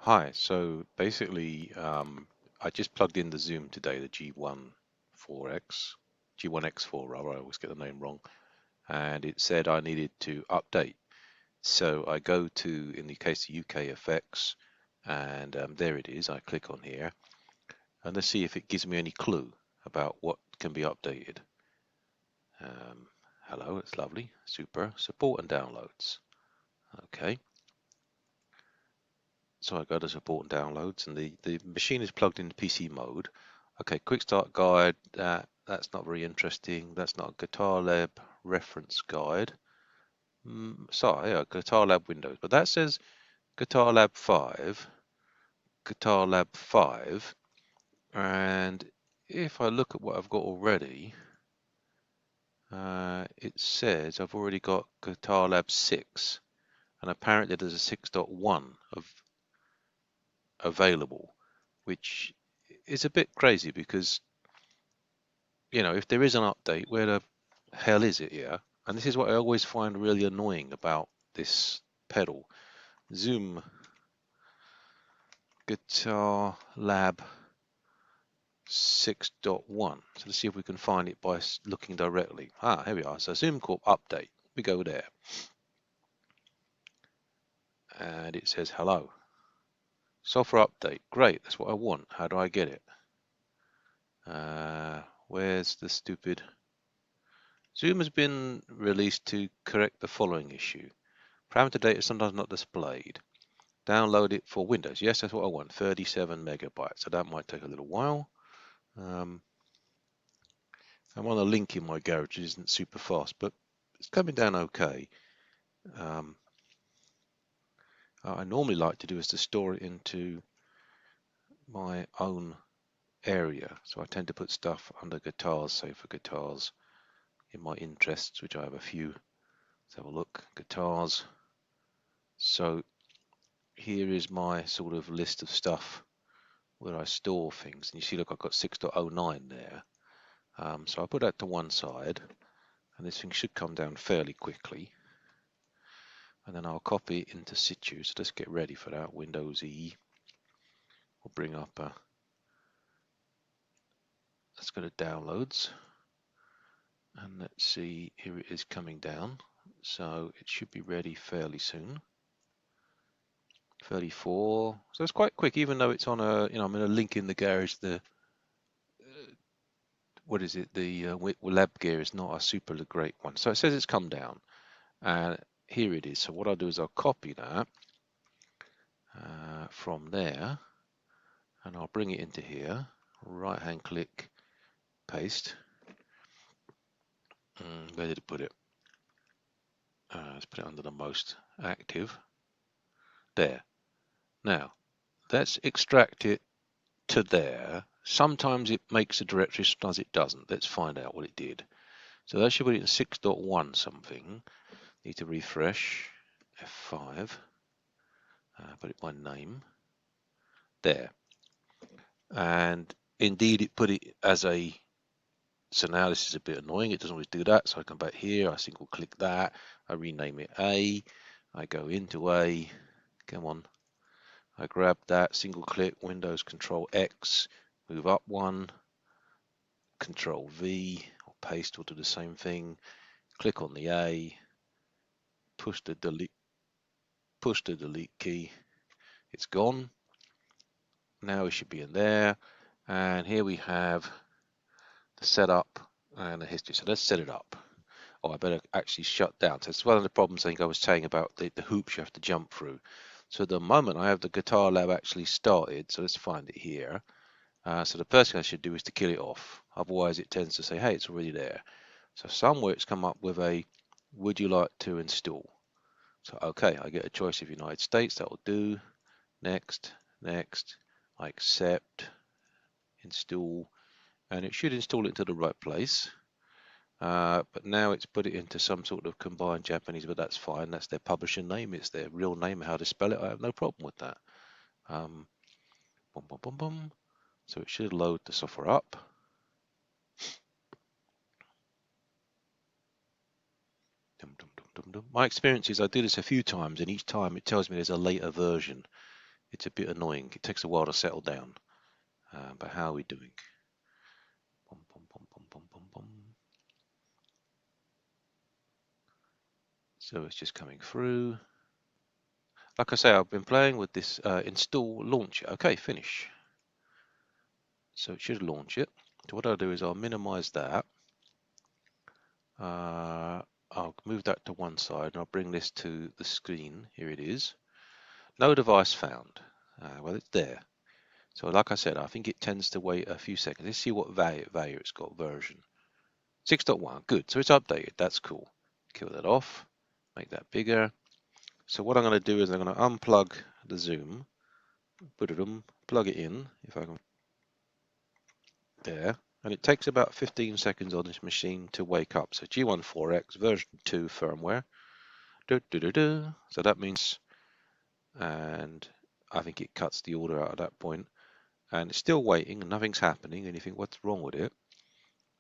Hi, so basically, I just plugged in the Zoom today, the G1X, G1X4 rather, I always get the name wrong, and it said I needed to update. So I go to, in the case of UK effects, and there it is. I click on here, and let's see if it gives me any clue about what can be updated. Um, Hello, it's lovely, super, support and downloads. Okay. So I go to support and downloads, and the machine is plugged into PC mode. Okay, quick start guide. That's not very interesting. That's not a Guitar Lab reference guide. Sorry, yeah, Guitar Lab Windows, but that says Guitar Lab 5, Guitar Lab 5, and if I look at what I've got already, it says I've already got Guitar Lab 6, and apparently there's a 6.1 available, which is a bit crazy because if there is an update, where the hell is it? Yeah, and this is what I always find really annoying about this pedal. Zoom Guitar Lab 6.1. So let's see if we can find it by looking directly. Here we are. So Zoom Corp update. We go there, and it says hello. Software update. Great, that's what I want. How do I get it? Where's the stupid? Zoom has been released to correct the following issue. Parameter data is sometimes not displayed. Download it for Windows. Yes, that's what I want, 37 megabytes. So that might take a little while. I'm on a link in my garage, which isn't super fast, but it's coming down okay. I normally like to do is to store it into my own area. So I tend to put stuff under guitars, say for guitars in my interests, which I have a few. Let's have a look. Guitars. So here is my sort of list of stuff where I store things. And you see, look, I've got 6.09 there. So I put that to one side, and this thing should come down fairly quickly. And then I'll copy it into situ. So let's get ready for that. Windows E. We'll bring up let's go to downloads. And let's see, here it is coming down. So it should be ready fairly soon. 34. So it's quite quick, even though it's on I'm in a link in the garage. What is it? The lab gear is not a super great one. So it says it's come down. And here it is. So what I'll do is I'll copy that from there, and I'll bring it into here. Right hand click, paste. Where did it put it? Let's put it under the most active. There. Now, let's extract it to there. Sometimes it makes a directory, sometimes it doesn't. Let's find out what it did. So that should put it in 6.1 something. Need to refresh. F5. Put it by name. There. And indeed it put it as a, so now this is a bit annoying. It doesn't always do that. So I come back here, I single click that. I rename it A. I go into A. Come on. I grab that, single click, Windows Control X, move up one, Control V, or paste, will do the same thing. Click on the A, push the delete key. It's gone. Now it should be in there. And here we have the setup and the history. So let's set it up. Oh, I better actually shut down. So it's one of the problems I think I was saying about the hoops you have to jump through. So at the moment I have the Guitar Lab actually started. So let's find it here. So the first thing I should do is to kill it off. Otherwise it tends to say, hey, it's already there. So somewhere it's come up with a, would you like to install? So, okay, I get a choice of United States, that will do. Next, next, I accept, install, and it should install it to the right place. But now it's put it into some sort of combined Japanese, but that's fine. That's their publisher name. It's their real name, how to spell it. I have no problem with that. Boom, boom, boom, boom. So it should load the software up. My experience is I do this a few times, and each time it tells me there's a later version. it's a bit annoying. It takes a while to settle down. But how are we doing? Bum, bum, bum, bum, bum, bum, bum. So it's just coming through. Like I say, I've been playing with this install launcher. Okay, finish. So it should launch it. So what I'll do is I'll minimize that. I'll move that to one side and I'll bring this to the screen. Here it is. No device found. Well, it's there. So like I said, I think it tends to wait a few seconds. Let's see what value it's got. Version 6.1. Good. So it's updated. That's cool. Kill that off. Make that bigger. So what I'm going to do is I'm going to unplug the Zoom. Plug it in. If I can. There. And it takes about 15 seconds on this machine to wake up. So G1.4X version 2 firmware. So that means, and I think it cuts the order out at that point. And it's still waiting and nothing's happening. And you think, what's wrong with it?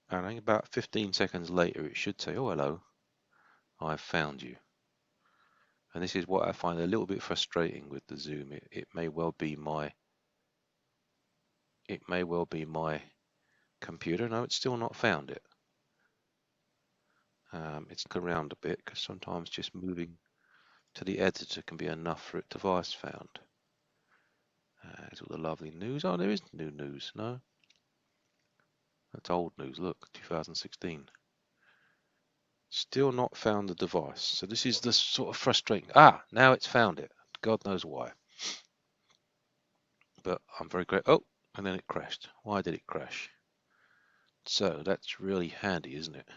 And I think about 15 seconds later, it should say, oh, hello, I've found you. And this is what I find a little bit frustrating with the Zoom. It may well be my computer. No, it's still not found it. It's around a bit because sometimes just moving to the editor can be enough for it. Device found. Here's all the lovely news. Oh, there is new news. No, that's old news. Look, 2016. Still not found the device. So this is the sort of frustrating. Now it's found it. God knows why. But I'm very grateful. Oh, and then it crashed. Why did it crash? So that's really handy, isn't it?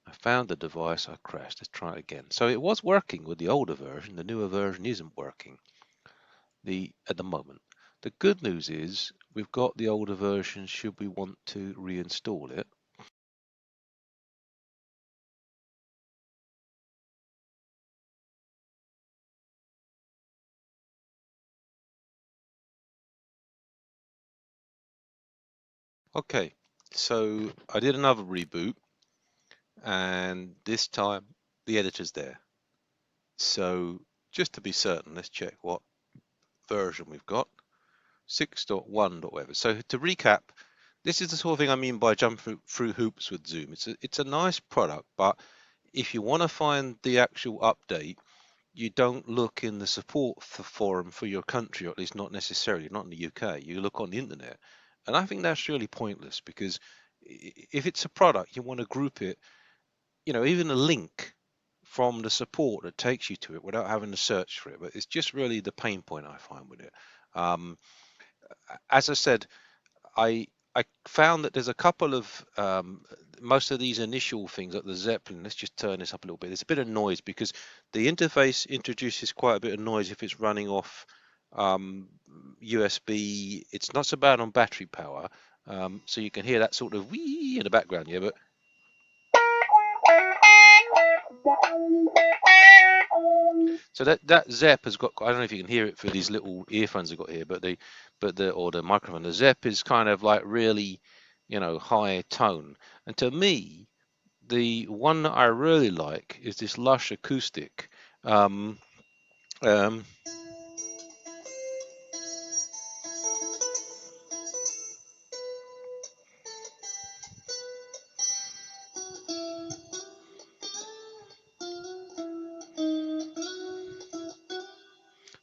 I found the device, I crashed. Let's try it again. So it was working with the older version. The newer version isn't working at the moment. The good news is we've got the older version should we want to reinstall it. Okay, so I did another reboot and this time the editor's there. So just to be certain, let's check what version we've got. 6.1. whatever. So to recap, this is the sort of thing I mean by jumping through hoops with Zoom. It's a nice product, but if you want to find the actual update, you don't look in the support forum for your country, or at least not necessarily, not in the UK. You look on the internet. And I think that's really pointless because if it's a product, you want to group it, even a link from the support that takes you to it without having to search for it. But it's just really the pain point I find with it. As I said, I found that there's a couple of most of these initial things like the Zeppelin. Let's just turn this up a little bit. There's a bit of noise because the interface introduces quite a bit of noise if it's running off USB. It's not so bad on battery power, so you can hear that sort of wee in the background. Yeah, but so that Zepp has got, I don't know if you can hear it through these little earphones I've got here, but the microphone, the Zepp is kind of like really, high tone. And to me, the one that I really like is this lush acoustic. Um, um,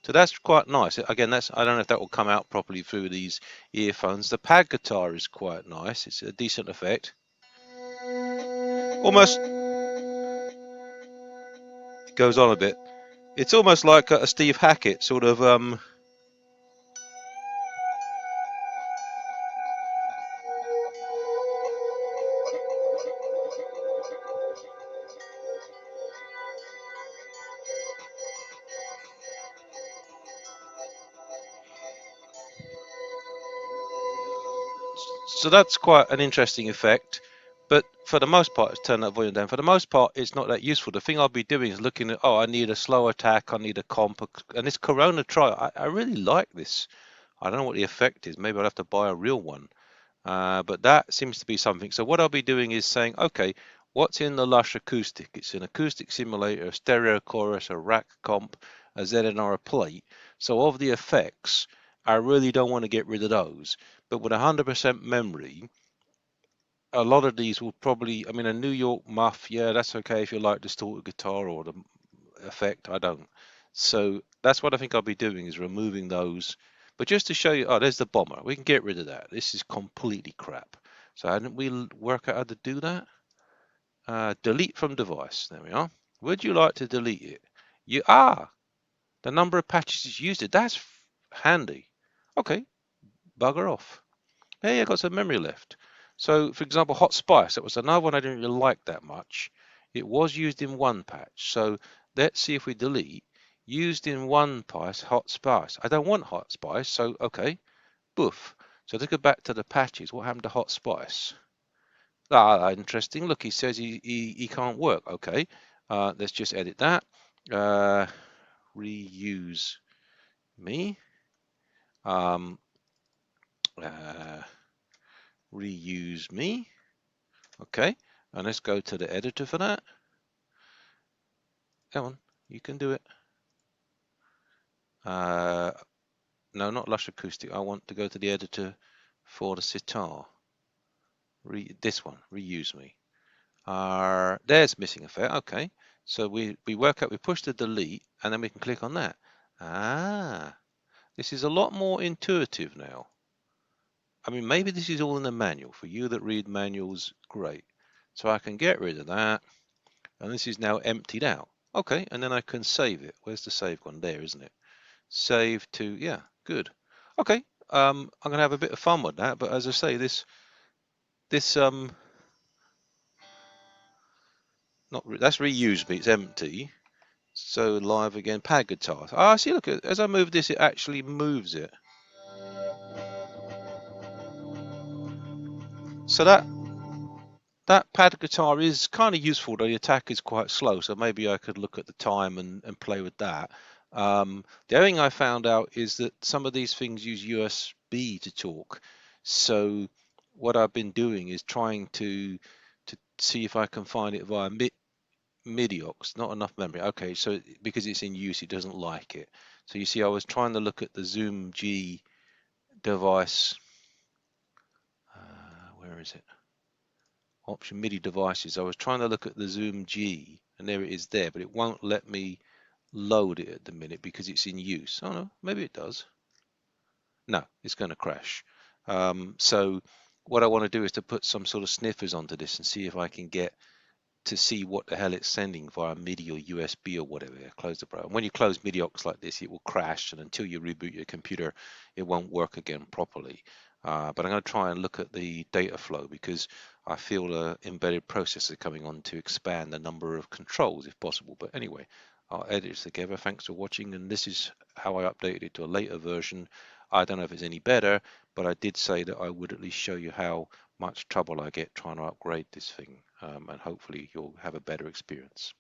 so that's quite nice. Again, I don't know if that will come out properly through these earphones. The pad guitar is quite nice. It's a decent effect. Almost goes on a bit. It's almost like a Steve Hackett sort of. So that's quite an interesting effect. But for the most part, it's turn that volume down. For the most part, it's not that useful. The thing I'll be doing is looking at, I need a slow attack, I need a comp, and this Corona Tri, I really like this. I don't know what the effect is. Maybe I'll have to buy a real one. But that seems to be something. So what I'll be doing is saying, okay, what's in the Lush acoustic? It's an acoustic simulator, a stereo chorus, a rack comp, a ZNR plate. So of the effects, I really don't want to get rid of those. But with 100% memory, a lot of these will probably, I mean, a New York muff, yeah, that's okay if you like distorted guitar or the effect. I don't. So that's what I think I'll be doing, is removing those. But just to show you, oh, there's the bomber. We can get rid of that. This is completely crap. So hadn't we work out how to do that? Delete from device. There we are. Would you like to delete it? The number of patches used it. That's handy. Okay, bugger off. Hey, I got some memory left. So, for example, Hot Spice, that was another one I didn't really like that much. It was used in one patch. So let's see if we delete used in one patch, Hot Spice. I don't want Hot Spice, so okay, boof. So let's go back to the patches. What happened to Hot Spice? Ah, interesting. Look, he says he can't work. Okay, let's just edit that. Reuse me. Um, uh, reuse me. Okay, and let's go to the editor for that. Come on, you can do it. No, not Lush Acoustic. I want to go to the editor for the sitar. This one, reuse me. There's missing effect. Okay, so we work out, we push the delete, and then we can click on that. This is a lot more intuitive now. I mean, maybe this is all in the manual. For you that read manuals, great. So I can get rid of that, and this is now emptied out. Okay, and then I can save it. Where's the save gone? There, isn't it? Save to, yeah, good. Okay, I'm gonna have a bit of fun with that, but as I say, this that's reused me. It's empty. So live again, pad guitar. Ah, see, look, as I move this, it actually moves it. So that pad guitar is kind of useful, though the attack is quite slow. So maybe I could look at the time and play with that. The other thing I found out is that some of these things use USB to talk. So what I've been doing is trying to see if I can find it via MIDI aux, not enough memory. Okay, so because it's in use, it doesn't like it. So you see, I was trying to look at the Zoom G device. Where is it? Option MIDI devices. I was trying to look at the Zoom G, and there it is there, but it won't let me load it at the minute because it's in use. Oh no, maybe it does. No, it's going to crash. So what I want to do is to put some sort of sniffers onto this and see if I can get to see what the hell it's sending via MIDI or USB or whatever. Close the browser. When you close MIDI aux like this, it will crash, and until you reboot your computer, it won't work again properly. But I'm going to try and look at the data flow, because I feel an embedded processor coming on to expand the number of controls if possible. But anyway, I'll edit this together. Thanks for watching, and this is how I updated it to a later version. I don't know if it's any better, but I did say that I would at least show you how much trouble I get trying to upgrade this thing, and hopefully you'll have a better experience.